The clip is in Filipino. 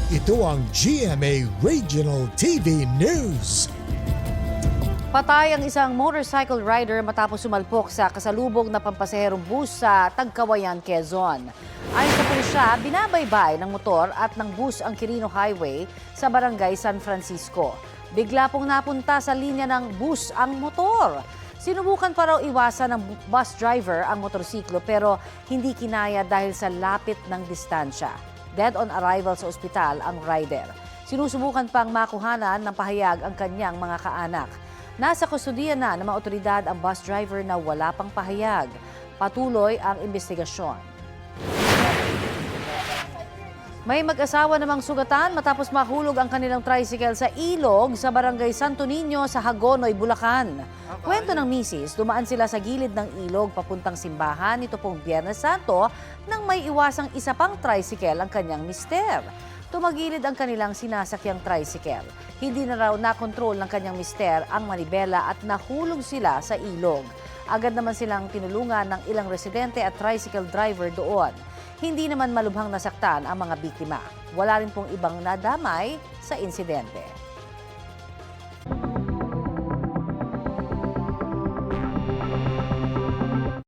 Ito ang GMA Regional TV News. Patay ang isang motorcycle rider matapos sumalpok sa kasalubong na pampasaherong bus sa Tagkawayan, Quezon. Ayon sa pulisya, binabaybay ng motor at ng bus ang Quirino Highway sa barangay San Francisco. Bigla pong napunta sa linya ng bus ang motor. Sinubukan pa raw iwasan ng bus driver ang motorsiklo pero hindi kinaya dahil sa lapit ng distansya. Dead on arrival sa ospital ang rider. Sinusubukan pang makuhanan ng pahayag ang kanyang mga kaanak. Nasa kustudiya na ng mga otoridad ang bus driver na wala pang pahayag. Patuloy ang investigasyon. May mag-asawa namang sugatan matapos mahulog ang kanilang tricycle sa ilog sa barangay Santo Niño sa Hagonoy, Bulacan. Kwento ng misis, dumaan sila sa gilid ng ilog papuntang simbahan nito pong Biyernes Santo nang may iwasang isa pang tricycle ang kanyang mister. Tumagilid ang kanilang sinasakyang tricycle. Hindi na raw nakontrol ng kanyang mister ang manibela at nahulog sila sa ilog. Agad naman silang tinulungan ng ilang residente at tricycle driver doon. Hindi naman malubhang nasaktan ang mga biktima. Wala rin pong ibang nadamay sa insidente.